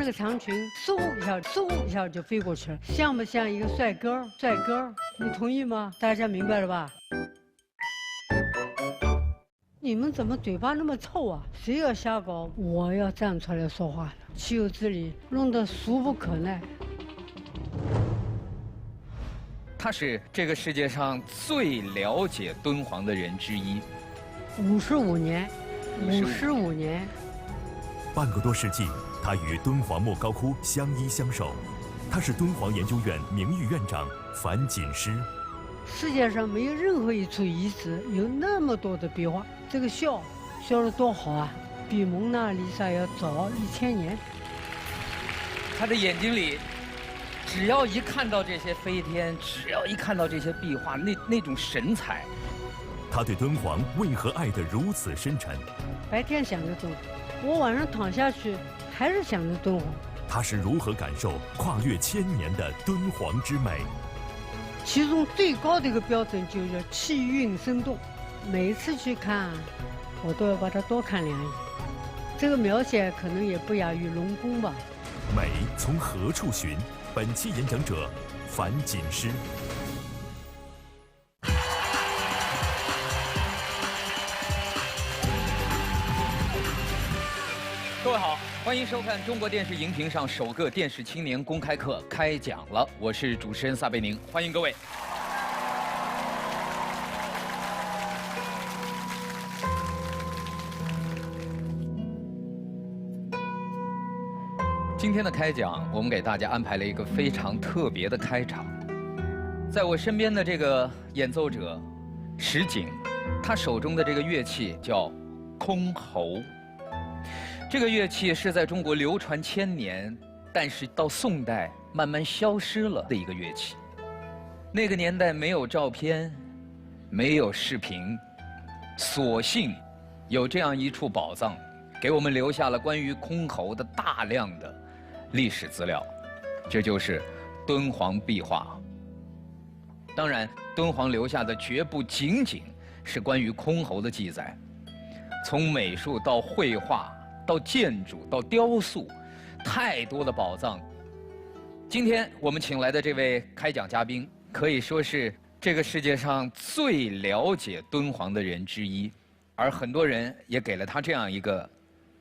个长裙嗖一下，嗖一下就飞过去了，像不像一个帅哥？帅哥，你同意吗？大家明白了吧？你们怎么嘴巴那么臭啊？谁要瞎搞，我要站出来说话的。岂有此理，弄得俗不可耐。他是这个世界上最了解敦煌的人之一。55年，55年，半个多世纪，他与敦煌莫高窟相依相守。他是敦煌研究院名誉院长樊锦诗。世界上没有任何一处遗址有那么多的壁画。这个笑得多好啊，比蒙娜丽莎要早1000年。他的眼睛里，只要一看到这些飞天，只要一看到这些壁画，那种神采。他对敦煌为何爱得如此深沉？白天想着敦煌，我晚上躺下去还是想着敦煌。他是如何感受跨越1000年的敦煌之美？其中最高的一个标准就叫气韵生动。每一次去看，我都要把它多看2眼。这个描写可能也不亚于龙宫吧。美从何处寻？本期演讲者樊锦诗。各位好，欢迎收看中国电视荧屏上首个电视青年公开课开讲了，我是主持人撒贝宁，欢迎各位。今天的开讲，我们给大家安排了一个非常特别的开场。在我身边的这个演奏者石井，他手中的这个乐器叫箜篌。这个乐器是在中国流传1000年，但是到宋代慢慢消失了的一个乐器。那个年代没有照片，没有视频，所幸有这样一处宝藏，给我们留下了关于箜篌的大量的历史资料，这就是敦煌壁画。当然，敦煌留下的绝不仅仅是关于箜篌的记载，从美术到绘画到建筑到雕塑，太多的宝藏。今天我们请来的这位开讲嘉宾，可以说是这个世界上最了解敦煌的人之一，而很多人也给了他这样一个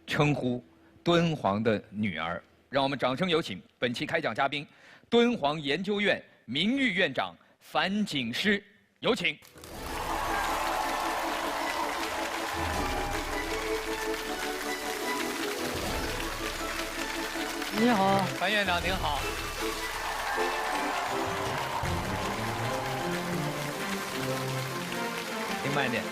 称呼——敦煌的女儿。让我们掌声有请本期开讲嘉宾，敦煌研究院名誉院长樊锦诗，有请。你好，樊院长您好。您慢点。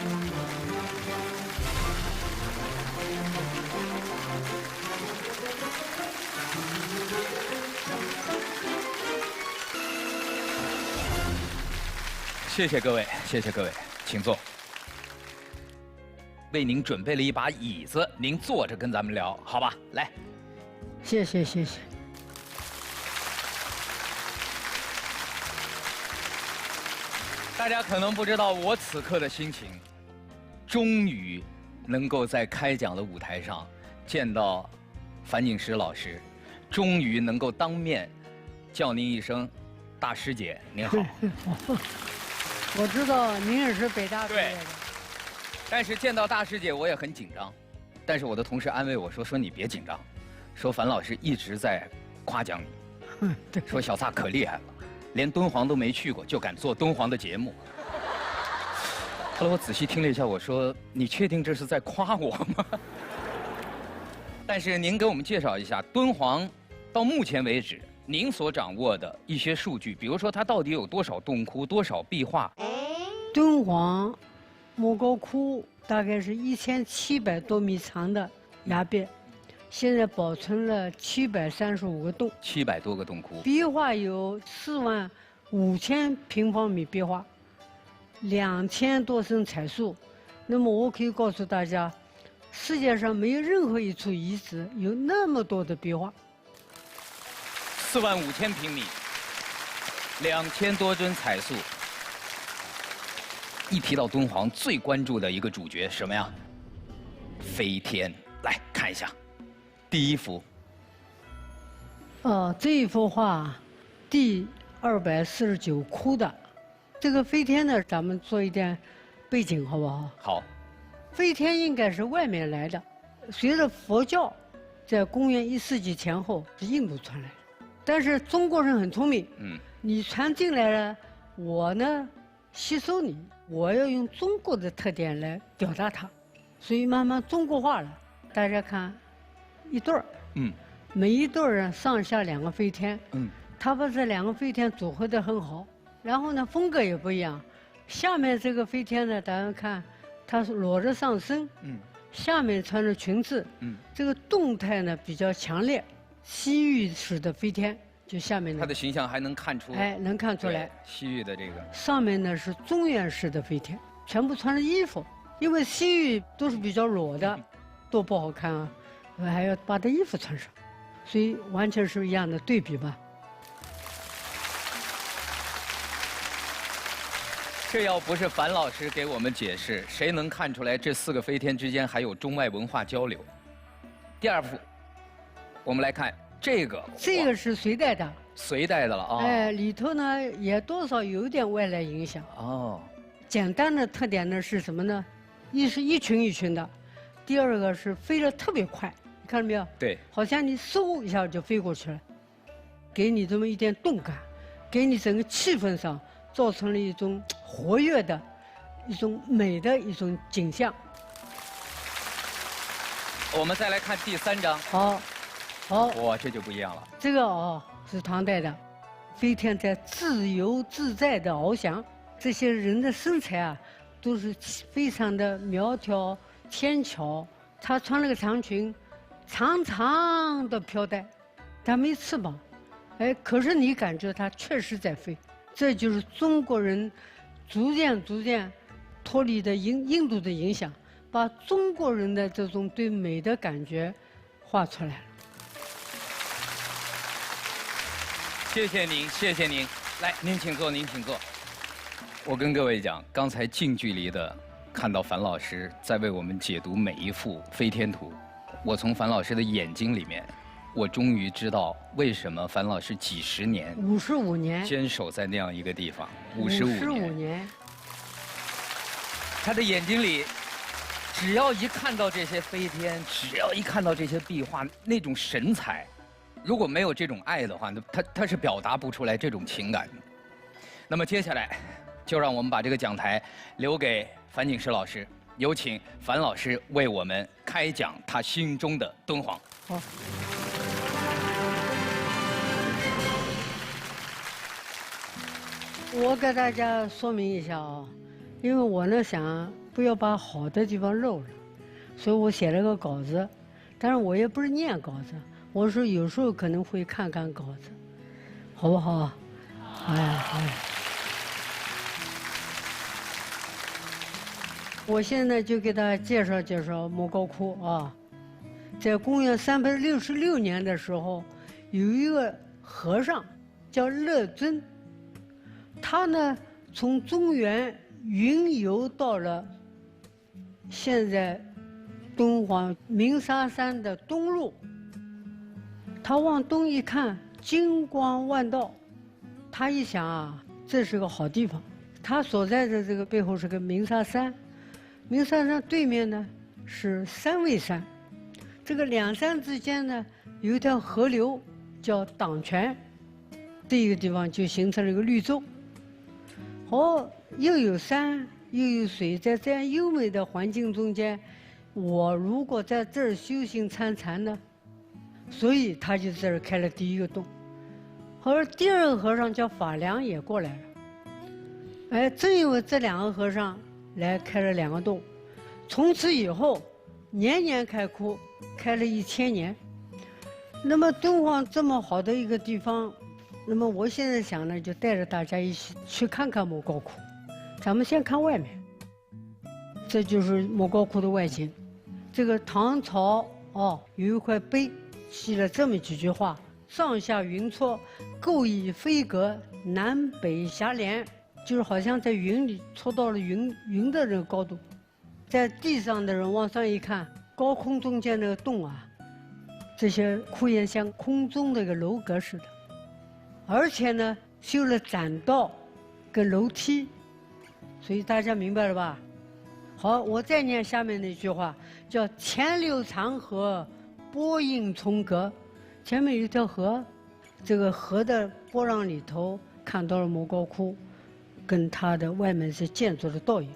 谢谢各位，谢谢各位，请坐。为您准备了一把椅子，您坐着跟咱们聊，好吧？来。谢谢谢谢。大家可能不知道我此刻的心情，终于能够在开讲的舞台上见到樊锦诗老师，终于能够当面叫您一声大师姐，您好。我知道您也是北大毕业的。但是见到大师姐我也很紧张，但是我的同事安慰我说你别紧张，说樊老师一直在夸奖你，说小撒可厉害了，连敦煌都没去过就敢做敦煌的节目。后来我仔细听了一下，我说你确定这是在夸我吗？但是您给我们介绍一下敦煌到目前为止您所掌握的一些数据，比如说它到底有多少洞窟、多少壁画？敦煌莫高窟大概是1700多米长的崖壁，现在保存了735个洞，700多个洞窟。壁画有45000平方米壁画，2000多身彩塑。那么我可以告诉大家，世界上没有任何一处遗址有那么多的壁画。45000平米，2000多尊彩塑。一提到敦煌，最关注的一个主角什么呀？飞天。来看一下，第一幅，这一幅画，第249窟的，这个飞天呢，咱们做一点背景好不好？好。飞天应该是外面来的，随着佛教在公元1世纪前后是印度传来的，但是中国人很聪明，你传进来了，我呢吸收你，我要用中国的特点来表达它，所以慢慢中国化了。大家看，一对儿，每一对儿呢上下2个飞天，他把这2个飞天组合得很好，然后呢风格也不一样。下面这个飞天呢，大家看，它是裸着上身，下面穿着裙子，这个动态呢比较强烈，西域式的飞天，就下面它的形象还能看出，能看出来。西域的这个上面呢是中原式的飞天，全部穿着衣服，因为西域都是比较裸的，多不好看啊，还要把这衣服穿上，所以完全是一样的对比吧。这要不是樊老师给我们解释，谁能看出来这4个飞天之间还有中外文化交流？第2幅，我们来看这个。这个是隋代的。隋代的了啊。里头呢也多少有点外来影响。简单的特点呢是什么呢？一是一群一群的，第2个是飞得特别快，你看到没有？对。好像你嗖一下就飞过去了，给你这么一点动感，给你整个气氛上造成了一种活跃的、一种美的一种景象。我们再来看第3张。好，哇，这就不一样了。这个是唐代的，飞天在自由自在的翱翔，这些人的身材啊，都是非常的苗条纤巧。他穿了个长裙，长长的飘带，他没翅膀，可是你感觉他确实在飞。这就是中国人逐渐脱离的印度的影响，把中国人的这种对美的感觉画出来了。谢谢您，谢谢您。来，您请坐，您请坐。我跟各位讲，刚才近距离的看到樊老师在为我们解读每一幅飞天图，我从樊老师的眼睛里面，我终于知道为什么樊老师几十年、55年坚守在那样一个地方，55年。他的眼睛里，只要一看到这些飞天，只要一看到这些壁画，那种神采，如果没有这种爱的话，他是表达不出来这种情感的。那么接下来，就让我们把这个讲台留给樊锦诗老师，有请樊老师为我们开讲他心中的敦煌。好。我给大家说明一下啊，因为我呢想不要把好的地方漏了，所以我写了个稿子，但是我也不是念稿子，我说有时候可能会看看稿子，好不好？我现在就给大家介绍介绍莫高窟啊。在公元366年的时候，有一个和尚叫乐尊，他呢从中原云游到了现在敦煌鸣沙山的东麓。他往东一看，金光万道，他一想啊，这是个好地方。他所在的这个背后是个鸣沙山，鸣沙山对面呢是三味山，这个两山之间呢有一条河流叫党泉，这个地方就形成了一个绿洲。又有山又有水，在这样优美的环境中间，我如果在这儿修行参禅呢，所以他就在这儿开了第一个洞。后来第二个和尚叫法良也过来了，正因为这两个和尚来开了两个洞，从此以后年年开窟，开了1000年。那么敦煌这么好的一个地方，那么我现在想呢，就带着大家一起去看看莫高窟。咱们先看外面，这就是莫高窟的外景。这个唐朝有一块碑，写了这么几句话：上下云错，构以飞阁，南北霞连，就是好像在云里戳到了云的这个高度。在地上的人往上一看，高空中间那个洞啊，这些窟檐像空中的一个楼阁似的，而且呢修了栈道跟楼梯，所以大家明白了吧？好，我再念下面那句话，叫“前流长河，波映重阁”。前面有一条河，这个河的波浪里头看到了莫高窟，跟它的外面是建筑的倒影，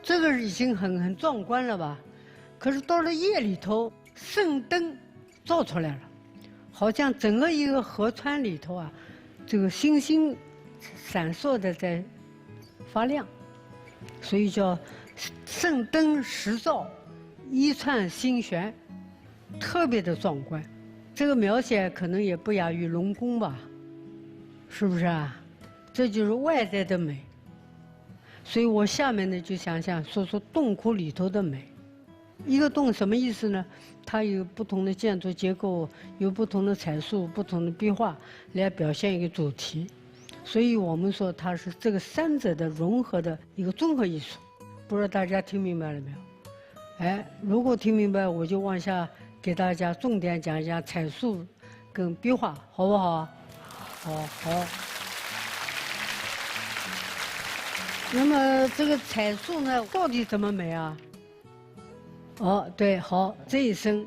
这个已经很壮观了吧？可是到了夜里头，圣灯照出来了，好像整个一个河川里头啊，这个星星闪烁的在发亮，所以叫圣灯十照，一串星悬，特别的壮观。这个描写可能也不亚于龙宫吧，是不是啊？这就是外在的美。所以我下面呢就想说说洞窟里头的美。一个洞什么意思呢？它有不同的建筑结构，有不同的彩塑、不同的壁画来表现一个主题，所以我们说它是这个三者的融合的一个综合艺术。不知道大家听明白了没有？哎，如果听明白，我就往下给大家重点讲一讲彩塑跟壁画，好不好？好。那么这个彩塑呢，到底怎么美啊？对，好，这一生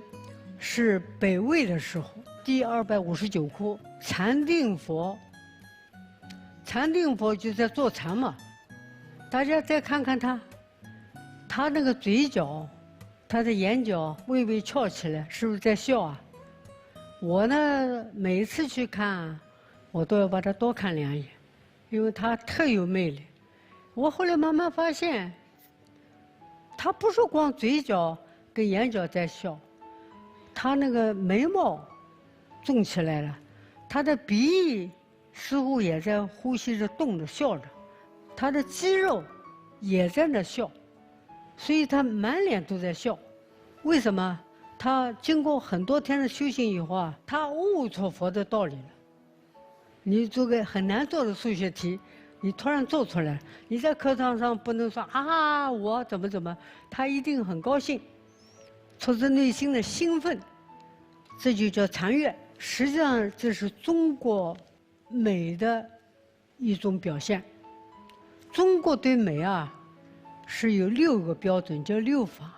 是北魏的时候，第259窟禅定佛。禅定佛就在坐禅嘛，大家再看看他那个嘴角，他的眼角微微翘起来，是不是在笑啊？我呢，每次去看，我都要把他多看2眼，因为他特有魅力。我后来慢慢发现，他不是光嘴角跟眼角在笑，他那个眉毛纵起来了，他的鼻翼似乎也在呼吸着、动着、笑着，他的肌肉也在那笑，所以他满脸都在笑。为什么？他经过很多天的修行以后啊，他悟出佛的道理了。你做个很难做的数学题，你突然做出来，你在课堂上不能说啊我怎么，他一定很高兴，出自内心的兴奋，这就叫禅悦。实际上这是中国美的一种表现。中国对美啊是有6个标准，叫6法。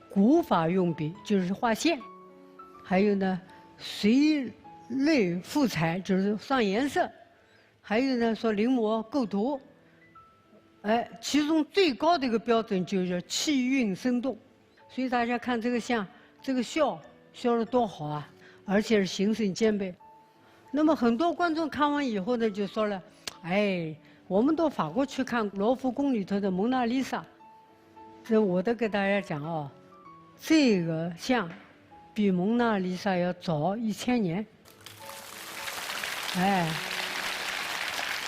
古法用笔就是画线，还有呢随类赋彩就是上颜色，还有呢说临摹构图。其中最高的一个标准就叫气韵生动。所以大家看这个像，这个笑得多好啊，而且是形神兼备。那么很多观众看完以后呢，就说了：“我们到法国去看罗浮宫里头的蒙娜丽莎。”这我都给大家讲这个像比蒙娜丽莎要早1000年。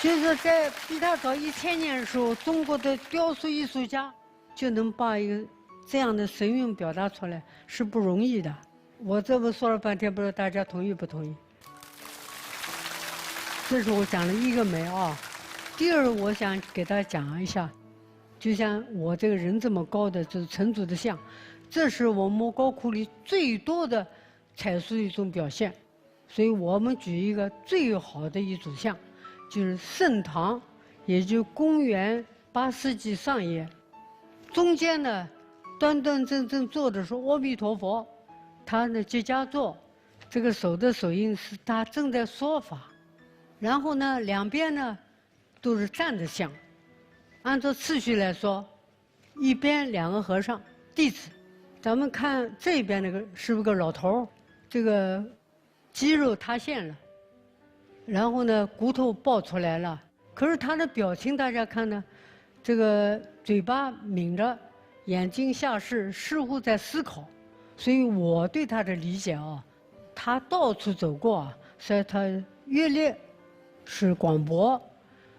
就是说在比他早1000年的时候，中国的雕塑艺术家就能把一个这样的神韵表达出来，是不容易的。我这么说了半天，不知道大家同意不同意？这是我讲的一个美啊。第二，我想给大家讲一下，就像我这个人这么高的，就是成祖的像，这是我们莫高窟里最多的彩塑的一种表现。所以我们举一个最好的一组像，就是盛唐，也就公元8世纪上叶，中间呢端端正正坐的是阿弥陀佛，他呢结跏坐，这个手的手印是他正在说法，然后呢两边呢都是站着像，按照次序来说，一边2个和尚弟子，咱们看这边那个是不是个老头儿？这个肌肉塌陷了，然后呢骨头爆出来了，可是他的表情大家看呢，这个嘴巴抿着，眼睛下视，似乎在思考。所以我对他的理解他到处走过所以他阅历是广博，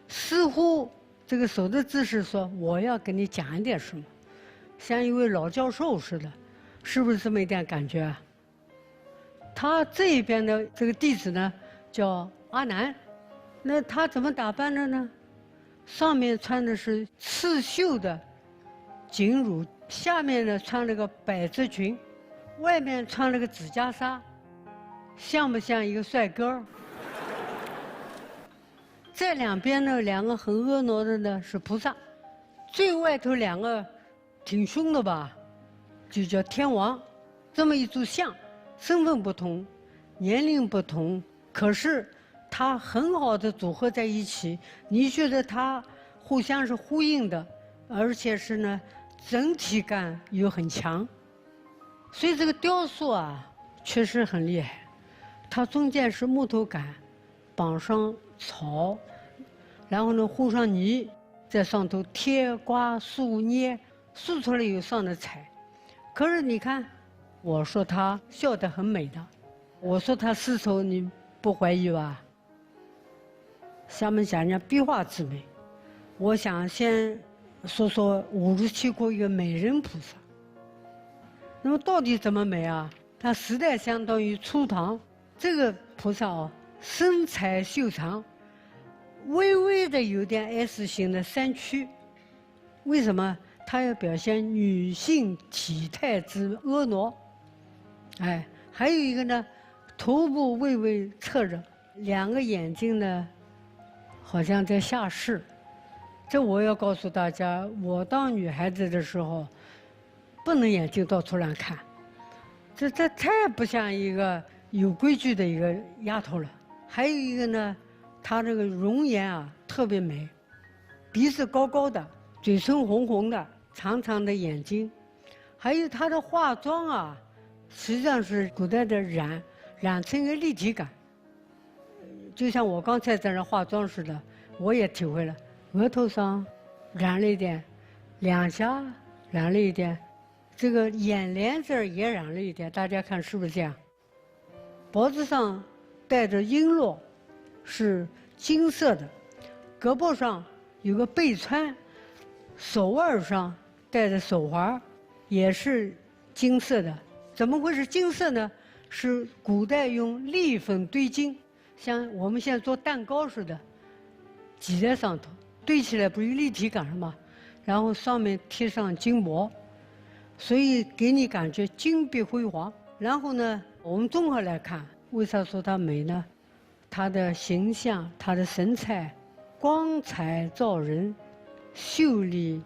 似乎这个手的姿势说我要跟你讲一点什么，像一位老教授似的，是不是这么一点感觉啊？他这边的这个弟子呢叫阿难，那他怎么打扮的呢？上面穿的是刺绣的锦襦，下面呢穿了个百褶裙，外面穿了个紫袈裟，像不像一个帅哥？这两边呢，两个很婀娜的呢是菩萨，最外头两个挺凶的吧，就叫天王。这么一组像，身份不同，年龄不同，可是它很好的组合在一起，你觉得它互相是呼应的，而且是呢整体感又很强。所以这个雕塑啊，确实很厉害。它中间是木头杆，绑上草，然后呢糊上泥，在上头贴刮塑捏，塑出来以后上的彩。可是你看，我说它笑得很美的，我说它丝绸，你不怀疑吧？下面讲讲壁画之美，我想先说说57窟一个美人菩萨。那么到底怎么美啊？它时代相当于初唐，这个菩萨哦，身材修长，微微的有点 S 型的三曲。为什么？它要表现女性体态之婀娜。哎，还有一个呢，头部微微侧着，两个眼睛呢，好像在下视。这我要告诉大家，我当女孩子的时候，不能眼睛到处乱看，这太不像一个有规矩的一个丫头了。还有一个呢，她这个容颜啊特别美，鼻子高高的，嘴唇红红的，长长的眼睛，还有她的化妆啊，实际上是古代的染成一个立体感，就像我刚才在那化妆似的，我也体会了，额头上染了一点，两颊染了一点。这个眼帘这儿也染了一点，大家看是不是这样？脖子上戴着璎珞，是金色的；胳膊上有个背穿，手腕上戴着手环，也是金色的。怎么会是金色呢？是古代用栗粉堆金，像我们现在做蛋糕似的，挤在上头，堆起来不是有立体感了吗？然后上面贴上金箔。所以给你感觉金碧辉煌。然后呢，我们综合来看，为啥说它美呢？它的形象，它的神采，光彩照人，秀丽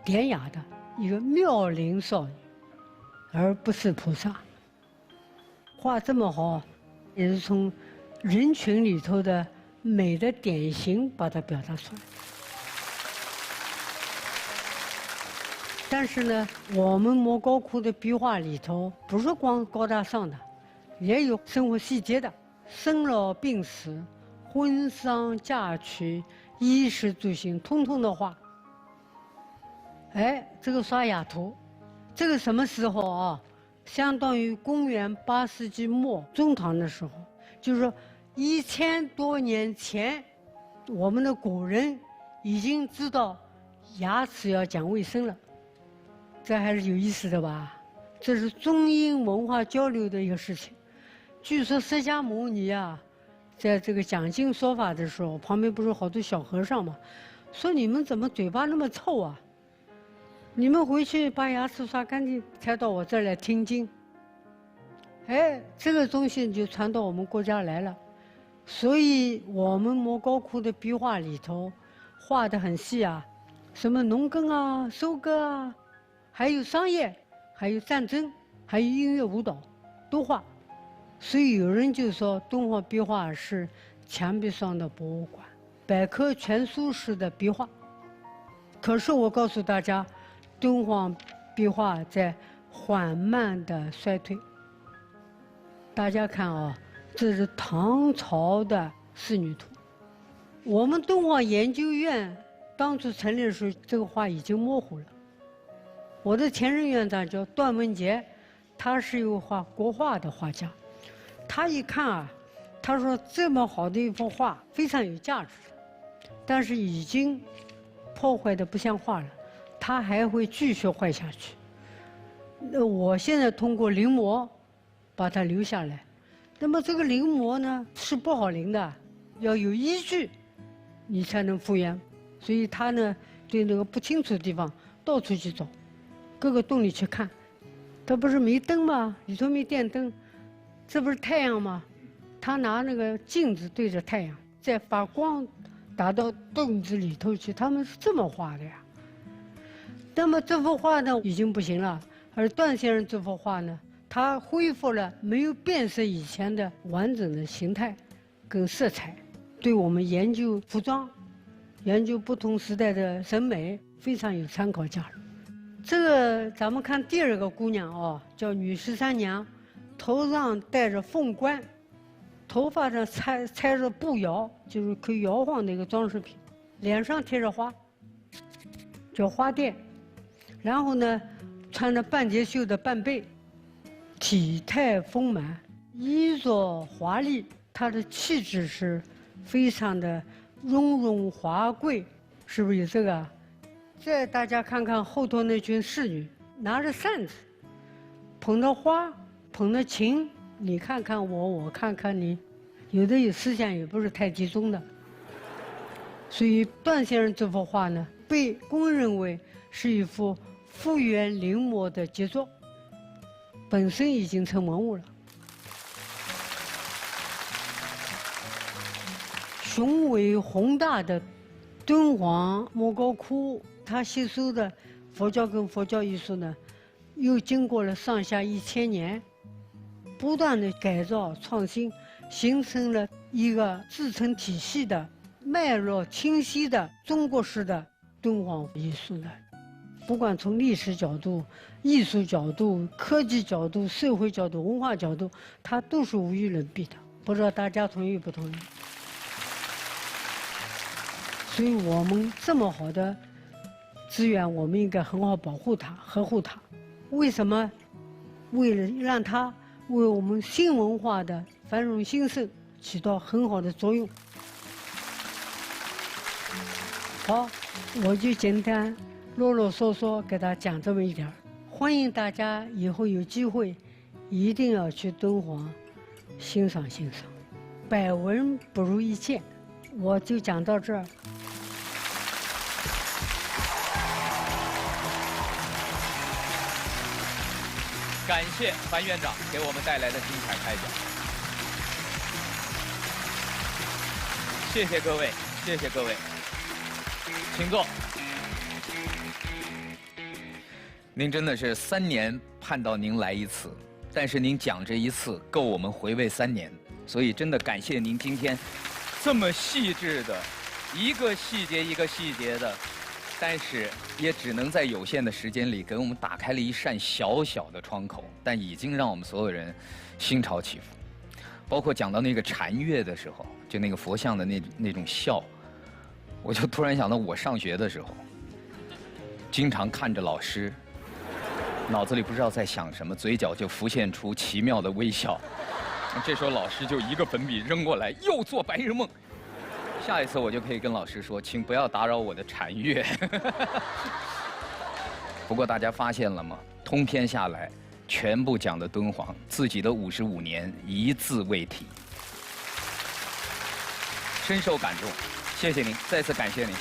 典雅的一个妙龄少女，而不是菩萨。画这么好，也是从人群里头的美的典型把它表达出来。但是呢，我们莫高窟的壁画里头，不是光高大上的，也有生活细节的，生老病死、婚丧嫁娶、衣食住行，通通的画。哎，这个刷雅图，这个什么时候啊？相当于公元8世纪末中唐的时候，就是说1000多年前，我们的古人已经知道牙齿要讲卫生了。这还是有意思的吧？这是中英文化交流的一个事情。据说释迦牟尼啊，在这个讲经说法的时候，旁边不是好多小和尚吗？说你们怎么嘴巴那么臭啊？你们回去把牙齿刷干净，才到我这儿来听经。哎，这个东西就传到我们国家来了。所以我们莫高窟的壁画里头画得很细啊，什么农耕啊、收割啊。还有商业，还有战争，还有音乐舞蹈，都画。所以有人就说，敦煌壁画是墙壁上的博物馆，百科全书式的壁画。可是我告诉大家，敦煌壁画在缓慢的衰退。大家看啊，这是唐朝的仕女图。我们敦煌研究院当初成立的时候，这个画已经模糊了。我的前任院长叫段文杰，他是一个画国画的画家。他一看啊，他说这么好的一幅画非常有价值，但是已经破坏的不像话了，他还会继续坏下去。那我现在通过临摹把它留下来。那么这个临摹呢是不好临的，要有依据，你才能复原。所以他呢对那个不清楚的地方到处去找。各个洞里去看，它不是没灯吗？里头没电灯，这不是太阳吗？他拿那个镜子对着太阳，再把光打到洞子里头去，他们是这么画的呀。那么这幅画呢已经不行了，而段先生这幅画呢，他恢复了没有变色以前的完整的形态跟色彩，对我们研究服装、研究不同时代的审美非常有参考价值。这个咱们看第二个姑娘哦，叫女十三娘，头上戴着凤冠，头发上插着步摇，就是可以摇晃的一个装饰品，脸上贴着花，叫花钿。然后呢，穿着半截袖的半背，体态丰满，衣着华丽，她的气质是非常的雍容华贵，是不是有这个？再大家看看后头那群侍女，拿着扇子，捧着花，捧着琴，你看看我，我看看你，有的有思想也不是太集中的。所以段先生这幅画呢，被公认为是一幅复原临摹的杰作，本身已经成文物了。雄伟宏大的敦煌莫高窟，它吸收的佛教跟佛教艺术呢，又经过了上下1000年，不断的改造创新，形成了一个自成体系的、脉络清晰的中国式的敦煌艺术的。不管从历史角度、艺术角度、科技角度、社会角度、文化角度，它都是无与伦比的。不知道大家同意不同意？所以我们这么好的资源，我们应该很好保护它、呵护它。为什么？为了让它为我们新文化的繁荣兴盛起到很好的作用。好，我就简单啰啰嗦嗦给大家讲这么一点儿。欢迎大家以后有机会一定要去敦煌欣赏欣赏，百闻不如一见。我就讲到这儿。感谢樊院长给我们带来的精彩开讲，谢谢各位，谢谢各位，请坐。您真的是3年盼到您来一次，但是您讲这一次够我们回味3年，所以真的感谢您今天这么细致的，一个细节一个细节的。但是也只能在有限的时间里给我们打开了一扇小小的窗口，但已经让我们所有人心潮起伏。包括讲到那个禅乐的时候，就那个佛像的那种笑，我就突然想到我上学的时候，经常看着老师，脑子里不知道在想什么，嘴角就浮现出奇妙的微笑。这时候老师就一个粉笔扔过来，又做白日梦。下一次我就可以跟老师说，请不要打扰我的禅乐。不过大家发现了吗？通篇下来，全部讲的敦煌，自己的55年一字未提，深受感动。谢谢您，再次感谢您。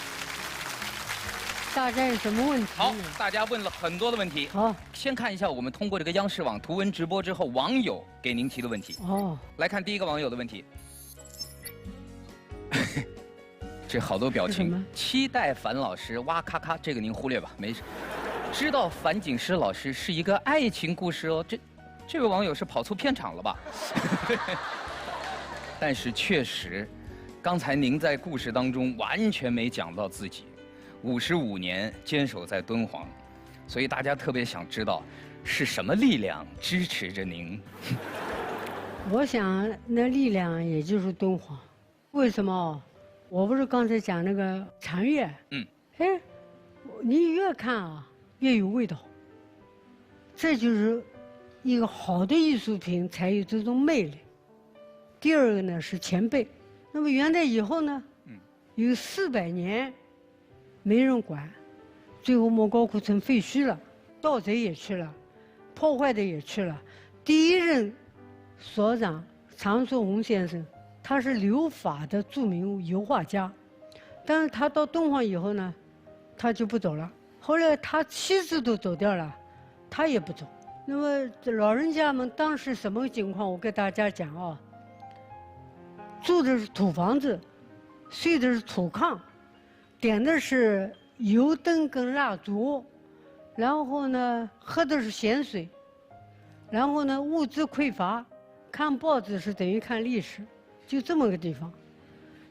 大家有什么问题？好，大家问了很多的问题。好，先看一下我们通过这个央视网图文直播之后，网友给您提的问题。哦，来看第一个网友的问题。这好多表情，期待樊老师，哇咔咔，这个您忽略吧，没事。知道樊锦诗老师是一个爱情故事哦，这位网友是跑错片场了吧？但是确实，刚才您在故事当中完全没讲到自己55年坚守在敦煌，所以大家特别想知道是什么力量支持着您。我想那力量也就是敦煌。为什么？我不是刚才讲那个禅乐，哎，你越看啊越有味道。这就是一个好的艺术品才有这种魅力。第二个呢是前辈，那么元代以后呢，有400年没人管，最后莫高窟成废墟了，盗贼也去了，破坏的也去了。第一任所长常寿红先生。他是留法的著名油画家，但是他到敦煌以后呢，他就不走了。后来他妻子都走掉了，他也不走。那么这老人家们当时什么情况？我给大家讲啊，住的是土房子，睡的是土炕，点的是油灯跟蜡烛，然后呢喝的是咸水，然后呢物资匮乏，看报纸是等于看历史，就这么个地方。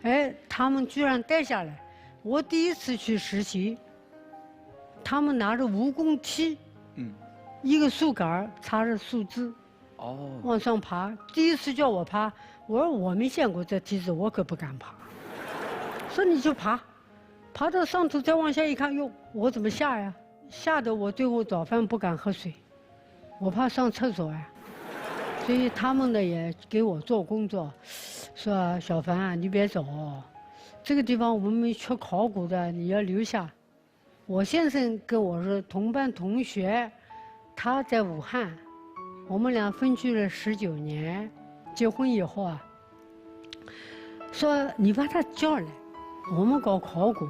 哎，他们居然待下来。我第一次去实习，他们拿着蜈蚣梯，一个树杆儿插着树枝，往上爬。第一次叫我爬，我说我没见过这梯子，我可不敢爬。说你就爬，爬到上头再往下一看，哟，我怎么下呀？吓得我最后早饭不敢喝水，我怕上厕所呀。所以他们呢也给我做工作，说小凡啊，你别走，这个地方我们没缺考古的，你要留下。我先生跟我是同班同学，他在武汉，我们俩分居了19年，结婚以后啊，说你把他叫来，我们搞考古。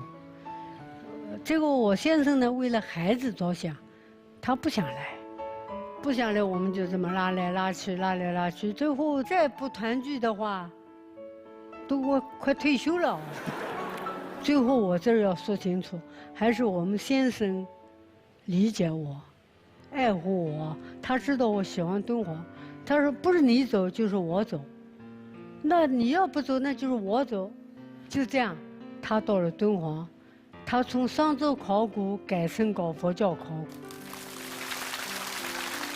这个我先生呢为了孩子着想，他不想来。不想来，我们就这么拉来拉去，拉来拉去，最后再不团聚的话，都我快退休了。最后我这儿要说清楚，还是我们先生理解我，爱护我，他知道我喜欢敦煌，他说不是你走就是我走，那你要不走那就是我走，就这样，他到了敦煌，他从商周考古改成搞佛教考古。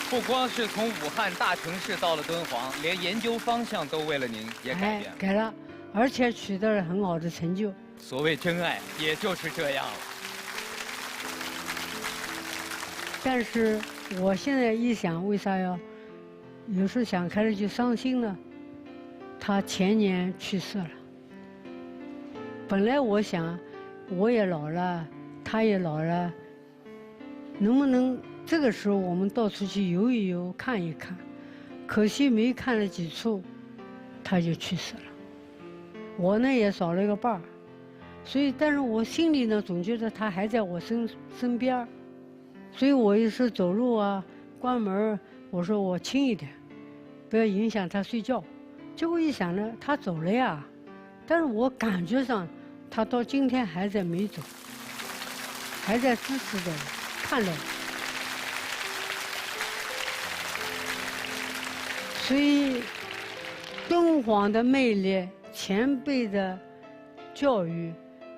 不光是从武汉大城市到了敦煌，连研究方向都为了您也改变了。改了，而且取得了很好的成就。所谓真爱，也就是这样了。但是我现在一想，为啥要有时候想开了就伤心呢？他前年去世了。本来我想，我也老了，他也老了，能不能？这个时候我们到处去游一游，看一看，可惜没看了几处，他就去世了。我呢也少了一个伴儿，所以，但是我心里呢总觉得他还在我身边儿，所以我有时走路啊、关门，我说我轻一点，不要影响他睡觉。结果一想呢，他走了呀，但是我感觉上他到今天还在没走，还在支持着我，看着我。所以，敦煌的魅力、前辈的教育，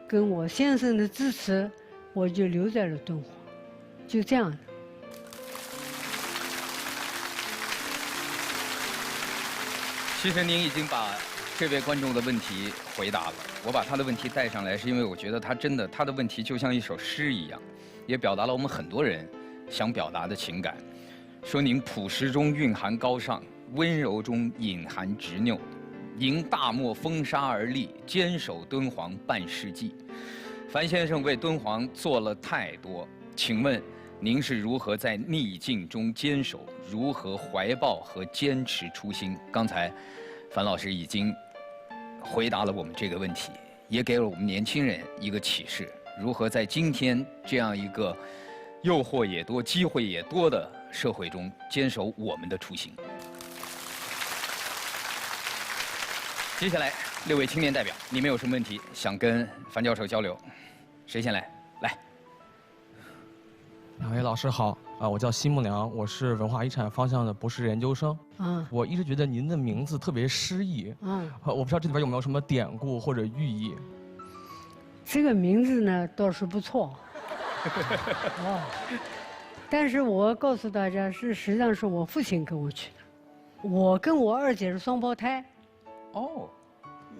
跟我先生的支持，我就留在了敦煌，就这样的。其实您已经把这位观众的问题回答了。我把他的问题带上来，是因为我觉得他真的，他的问题就像一首诗一样，也表达了我们很多人想表达的情感。说您朴实中蕴含高尚。温柔中隐含执拗，迎大漠风沙而立，坚守敦煌半世纪。樊先生为敦煌做了太多，请问您是如何在逆境中坚守？如何怀抱和坚持初心？刚才樊老师已经回答了我们这个问题，也给了我们年轻人一个启示：如何在今天这样一个诱惑也多、机会也多的社会中坚守我们的初心。接下来6位青年代表，你们有什么问题想跟樊教授交流？谁先来？来。2位老师好，我叫奚木良，我是文化遗产方向的博士研究生。我一直觉得您的名字特别诗意。我不知道这里边有没有什么典故或者寓意。这个名字呢倒是不错。但是我告诉大家，实际上是我父亲给我取的。我跟我二姐是双胞胎。哦，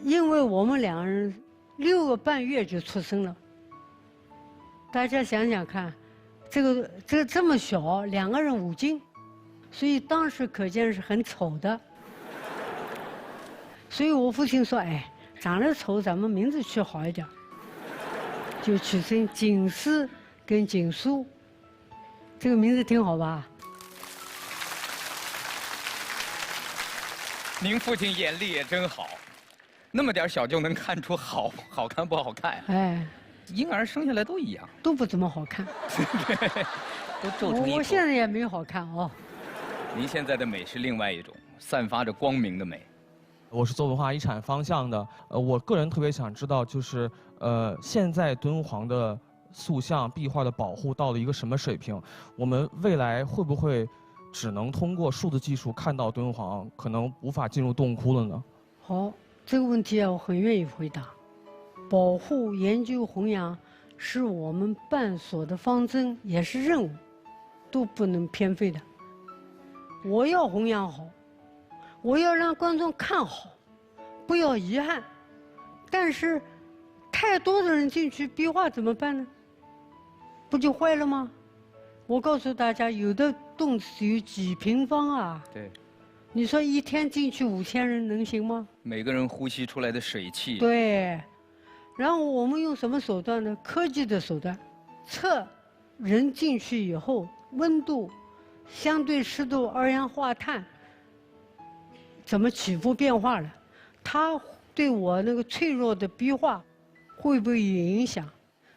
因为我们2人6个半月就出生了。大家想想看，这个这么小，2个人5斤，所以当时可见是很丑的。所以我父亲说：“哎，长得丑，咱们名字取好一点，就取成锦诗跟锦书，这个名字挺好吧？”您父亲眼力也真好，那么点小就能看出好看不好看。哎，婴儿生下来都一样，都不怎么好看，都皱成一坨。我现在也没好看哦。您现在的美是另外一种，散发着光明的美。我是做文化遗产方向的，我个人特别想知道，就是现在敦煌的塑像壁画的保护到了一个什么水平？我们未来会不会只能通过数字技术看到敦煌，可能无法进入洞窟了呢？好，这个问题啊，我很愿意回答。保护、研究、弘扬是我们办所的方针，也是任务，都不能偏废的。我要弘扬好，我要让观众看好，不要遗憾。但是，太多的人进去壁画怎么办呢？不就坏了吗？我告诉大家，有的洞只有几平方啊。对。你说一天进去5000人能行吗？每个人呼吸出来的水汽。对。然后我们用什么手段呢？科技的手段，测人进去以后温度、相对湿度、二氧化碳怎么起伏变化了，它对我那个脆弱的壁画会不会有影响？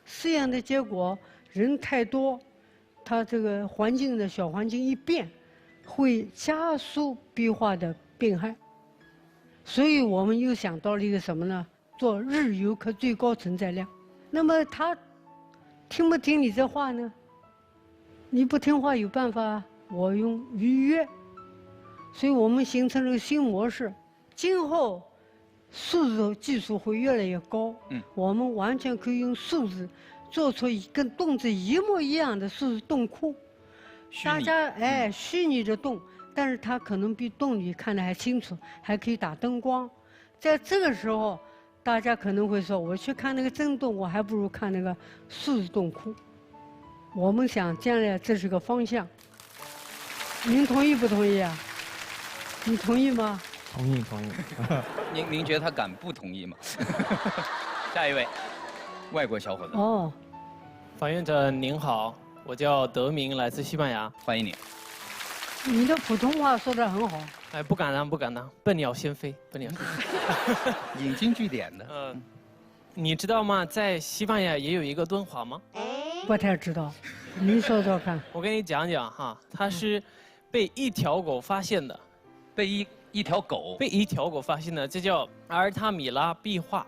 试验的结果，人太多，它这个环境的小环境一变，会加速壁画的病害。所以我们又想到了一个什么呢？做日游客最高承载量。那么他听不听你这话呢？你不听话有办法，我用预约。所以我们形成了个新模式，今后数字技术会越来越高。我们完全可以用数字做出跟洞子一模一样的数字洞窟。大家虚拟的洞，但是它可能比洞里看得还清楚，还可以打灯光。在这个时候，大家可能会说，我去看那个真洞，我还不如看那个数字洞窟。我们想将来这是个方向，您同意不同意啊？你同意吗？同意。您觉得他敢不同意吗？下一位，外国小伙子。哦，樊院长您好，我叫德明，来自西班牙，欢迎你。你的普通话说得很好。哎，不敢当，笨鸟先飞，笨鸟先飞。引经据典的。你知道吗？在西班牙也有一个敦煌吗？不太知道，您说说看。我跟你讲讲哈，它是被一条狗发现的，被一条狗发现的，这叫阿尔塔米拉壁画。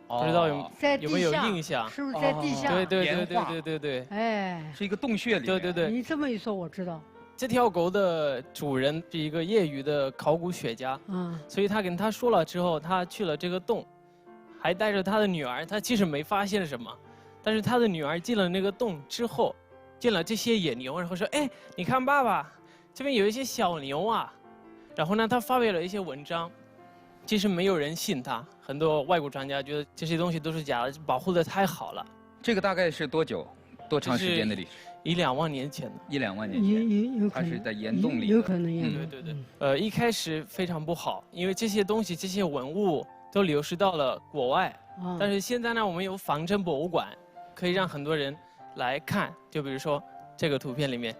不知道有没有印象？是不是在地下？对。哎，是一个洞穴里。对。你这么一说，我知道。这条狗的主人是一个业余的考古学家，所以他跟他说了之后，他去了这个洞，还带着他的女儿。他其实没发现什么，但是他的女儿进了那个洞之后，见了这些野牛，然后说：“哎，你看爸爸，这边有一些小牛啊。”然后呢，他发表了一些文章，其实没有人信他，很多外国专家觉得这些东西都是假的，保护得太好了。这个大概是多久、多长时间的历史？1-2万年前的。1-2万年前。有可能。它是在岩洞里。有可能岩洞。对。一开始非常不好，因为这些东西、这些文物都流失到了国外。但是现在呢，我们有仿真博物馆，可以让很多人来看。就比如说这个图片里面。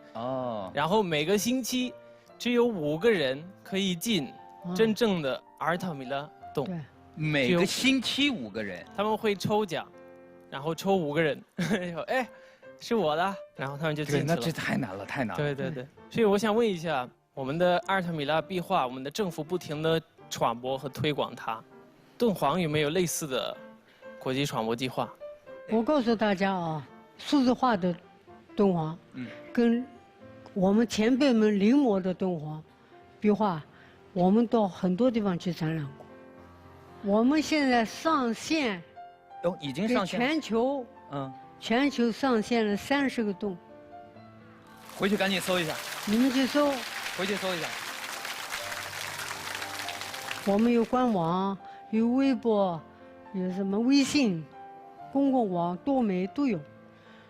然后每个星期只有5个人可以进真正的阿尔塔米拉洞。对。每个星期5个人。他们会抽奖，然后抽5个人，说哎，是我的，然后他们就进去了。那这太难了，太难了。对。所以我想问一下，我们的阿尔塔米拉壁画，我们的政府不停地传播和推广它，敦煌有没有类似的国际传播计划？我告诉大家啊，数字化的敦煌，跟我们前辈们临摹的敦煌壁画，我们到很多地方去展览过。我们现在上线，已经上线全球上线了30个洞。回去赶紧搜一下。你们去搜。回去搜一下。我们有官网，有微博，有什么微信、公共网、多媒都有。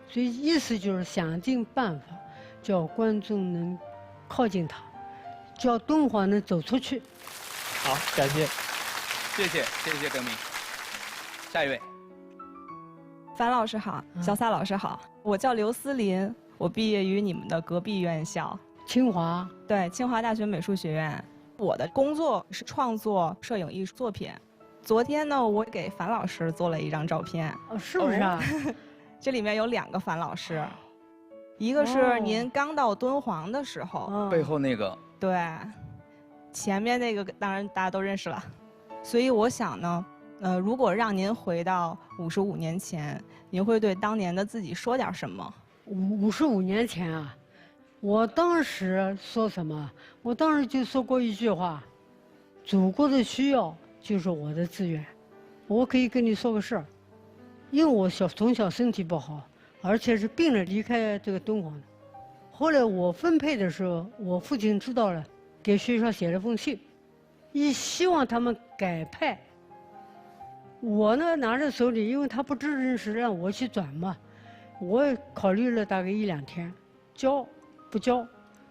所以意思就是想尽办法，叫观众能靠近它，叫敦煌能走出去。好，感谢。谢谢德明。下一位，樊老师好，小撒老师好，我叫刘思林，我毕业于你们的隔壁院校，清华。对，清华大学美术学院。我的工作是创作摄影艺术作品。昨天呢，我给樊老师做了一张照片。是不是啊？这里面有2个樊老师。一个是您刚到敦煌的时候，背后那个，对，前面那个当然大家都认识了。所以我想呢，如果让您回到55年前，您会对当年的自己说点什么？55年前啊，我当时说什么？我当时就说过一句话：祖国的需要就是我的资源。我可以跟你说个事儿，因为我从小身体不好，而且是病了离开这个敦煌的。后来我分配的时候，我父亲知道了，给学校写了封信，希望他们改派。我呢拿着手里，因为他不知人事让我去转嘛，我考虑了大概1、2天，交不交？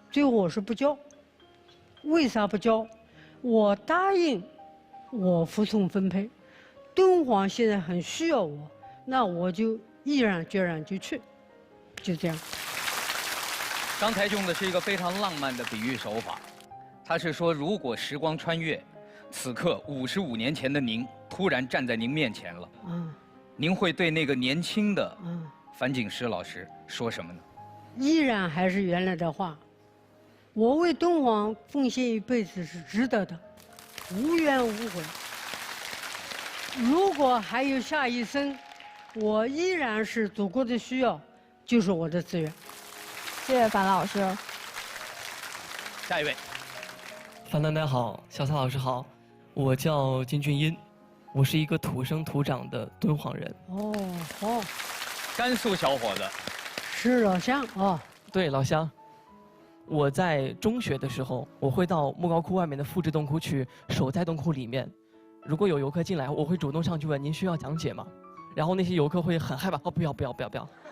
最后我是不交。为啥不交？我答应我服从分配，敦煌现在很需要我，那我就毅然决然就去，就这样。刚才用的是一个非常浪漫的比喻手法，他是说，如果时光穿越，此刻55年前的您突然站在您面前了，您会对那个年轻的樊锦诗老师说什么呢？依然还是原来的话，我为敦煌奉献一辈子是值得的，无怨无悔。如果还有下一生，我依然是祖国的需要，就是我的资源。谢谢樊老师。下一位，樊奶奶好，小蔡老师好，我叫金俊英，我是一个土生土长的敦煌人。哦，甘肃小伙子，是老乡啊。对，老乡。我在中学的时候，我会到莫高窟外面的复制洞窟去守在洞窟里面。如果有游客进来，我会主动上去问您需要讲解吗？然后那些游客会很害怕，不要，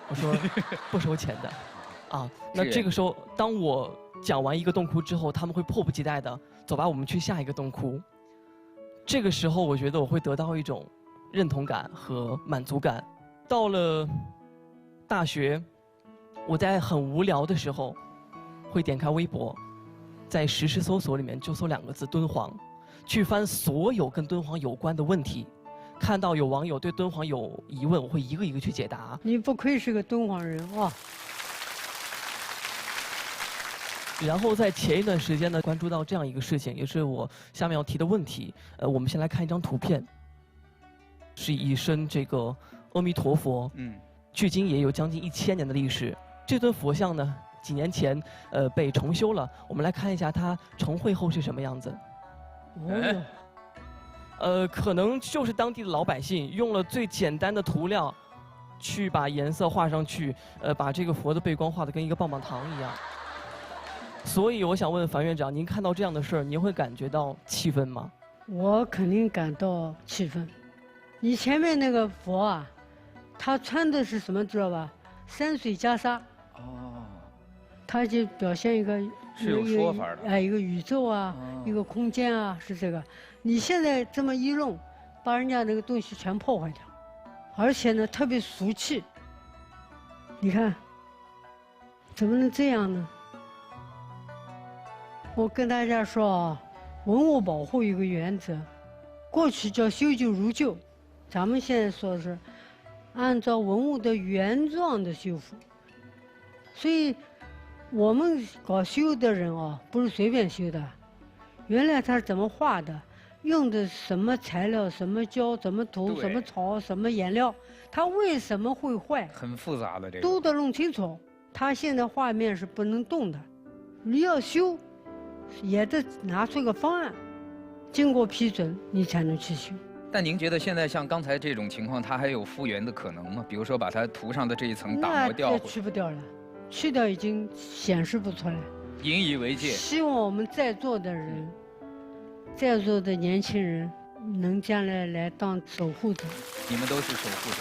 我说不收钱的。啊，那这个时候，当我讲完一个洞窟之后，他们会迫不及待的走吧，我们去下一个洞窟。这个时候，我觉得我会得到一种认同感和满足感。到了大学，我在很无聊的时候，会点开微博，在实时搜索里面就搜2个字“敦煌”，去翻所有跟敦煌有关的问题。看到有网友对敦煌有疑问，我会一个一个去解答。你不愧是个敦煌人啊！然后在前一段时间呢，关注到这样一个事情，也是我下面要提的问题。我们先来看一张图片，是一身这个阿弥陀佛，距今也有将近1000年的历史。这尊佛像呢，几年前被重修了，我们来看一下它重绘后是什么样子。可能就是当地的老百姓用了最简单的涂料，去把颜色画上去，把这个佛的背光画得跟一个棒棒糖一样。所以我想问樊院长，您看到这样的事儿，您会感觉到气愤吗？我肯定感到气愤。你前面那个佛啊，他穿的是什么知道吧？山水袈裟。哦。他就表现一个是有说法的。一个宇宙啊，一个空间啊，是这个。你现在这么一弄，把人家那个东西全破坏掉，而且呢特别俗气。你看，怎么能这样呢？我跟大家说啊，文物保护有个原则，过去叫修旧如旧，咱们现在说的是按照文物的原状的修复。所以，我们搞修的人啊，不是随便修的，原来他是怎么画的，用的什么材料、什么胶、什么土、什么草、什么颜料，它为什么会坏？很复杂的这个都得弄清楚。它现在画面是不能动的，你要修。也得拿出一个方案，经过批准，你才能去修。但您觉得现在像刚才这种情况，它还有复原的可能吗？比如说把它涂上的这一层打磨掉？那去不掉了，去掉已经显示不出来。引以为戒。希望我们在座的人，在座的年轻人，能将来当守护者。你们都是守护者。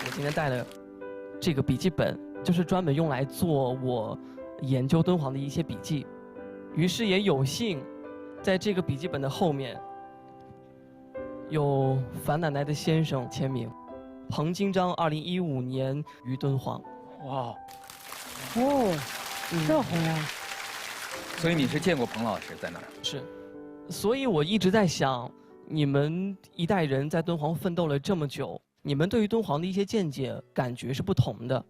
我今天带了这个笔记本。就是专门用来做我研究敦煌的一些笔记，于是也有幸，在这个笔记本的后面，有樊奶奶的先生签名，彭金章2015年于敦煌。哇，这好呀！所以你是见过彭老师在那儿？是，所以我一直在想，你们一代人在敦煌奋斗了这么久，你们对于敦煌的一些见解、感觉是不同的。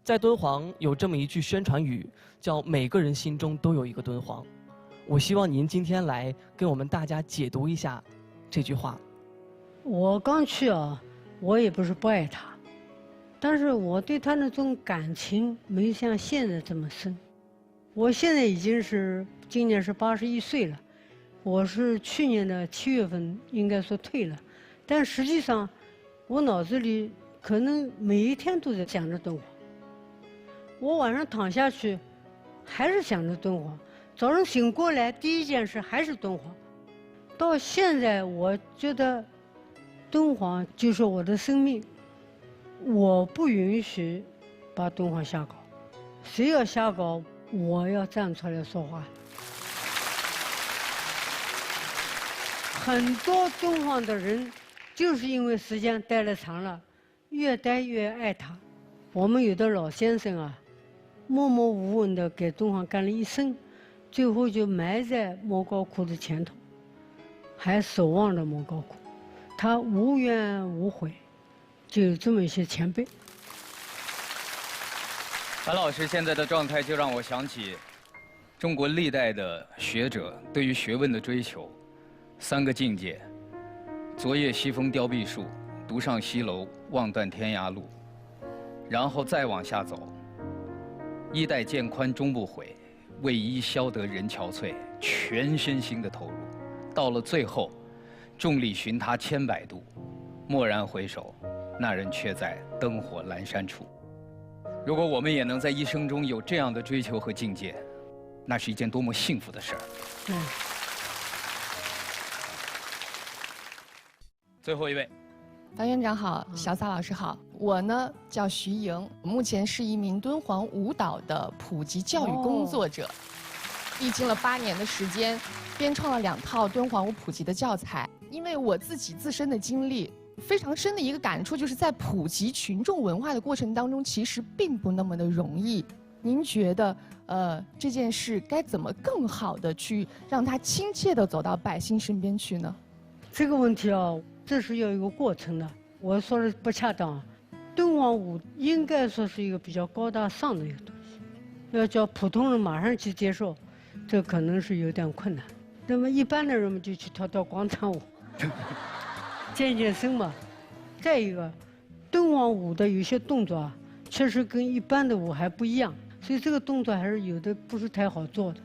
在敦煌有这么一句宣传语，叫“每个人心中都有一个敦煌”。我希望您今天来跟我们大家解读一下这句话。我刚去啊，我也不是不爱它，但是我对它那种感情没像现在这么深。我现在已经是今年是81岁了，我是去年的7月份应该说退了，但实际上我脑子里可能每一天都在想着敦煌。我晚上躺下去还是想着敦煌，早上醒过来第一件事还是敦煌。到现在我觉得敦煌就是我的生命，我不允许把敦煌下稿，谁要下稿我要站出来说话。很多敦煌的人就是因为时间待得长了，越待越爱它。我们有的老先生啊，默默无闻地给敦煌干了一生，最后就埋在莫高窟的前头，还守望着莫高窟，他无怨无悔，就有这么一些前辈。樊老师现在的状态就让我想起中国历代的学者对于学问的追求，3个境界：昨夜西风凋碧树，独上西楼望断天涯路。然后再往下走，衣带渐宽终不悔，为伊消得人憔悴，全身心的投入。到了最后，众里寻他千百度，蓦然回首，那人却在灯火阑珊处。如果我们也能在一生中有这样的追求和境界，那是一件多么幸福的事儿。最后一位，樊院长好，小撒老师好，我呢叫徐莹，目前是一名敦煌舞蹈的普及教育工作者，历经了8年的时间，编创了2套敦煌舞普及的教材。因为我自己自身的经历，非常深的一个感触就是在普及群众文化的过程当中，其实并不那么的容易。您觉得，这件事该怎么更好的去让它亲切的走到百姓身边去呢？这个问题啊，这是要有一个过程的。我说的不恰当，敦煌舞应该说是一个比较高大上的一个东西，要叫普通人马上去接受，这可能是有点困难。那么一般的人们就去跳跳广场舞，健健身嘛。再一个，敦煌舞的有些动作啊，确实跟一般的舞还不一样，所以这个动作还是有的不是太好做的。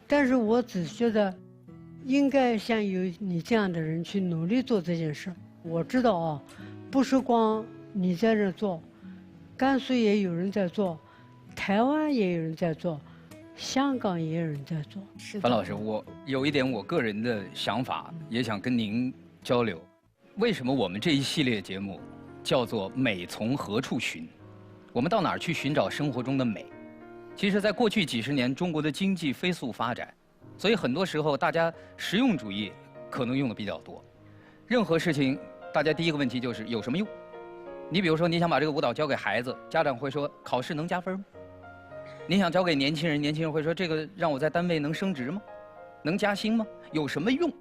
但是我只觉得，应该像有你这样的人去努力做这件事。我知道啊，不是光你在这做，甘肃也有人在做，台湾也有人在做，香港也有人在做。樊老师，我有一点我个人的想法，也想跟您交流。为什么我们这一系列节目叫做“美从何处寻”？我们到哪儿去寻找生活中的美？其实，在过去几十年，中国的经济飞速发展，所以很多时候大家实用主义可能用的比较多。任何事情，大家第一个问题就是有什么用？你比如说，你想把这个舞蹈教给孩子，家长会说考试能加分吗？你想教给年轻人，年轻人会说这个让我在单位能升职吗？能加薪吗？有什么用？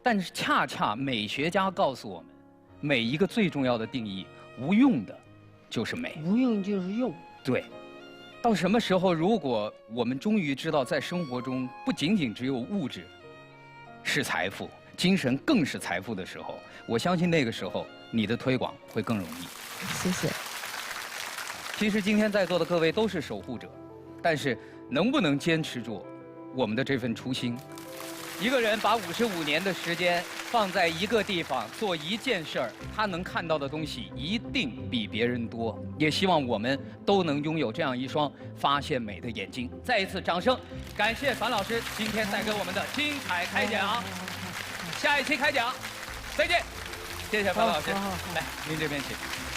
但是恰恰美学家告诉我们，每一个最重要的定义，无用的就是美。无用就是用。对。到什么时候，如果我们终于知道，在生活中不仅仅只有物质是财富，精神更是财富的时候，我相信那个时候你的推广会更容易。谢谢。其实今天在座的各位都是守护者，但是能不能坚持住我们的这份初心？一个人把55年的时间放在一个地方做一件事儿，他能看到的东西一定比别人多。也希望我们都能拥有这样一双发现美的眼睛。再一次掌声，感谢樊老师今天带给我们的精彩开讲。下一期开讲，再见。谢谢樊老师，来您这边请。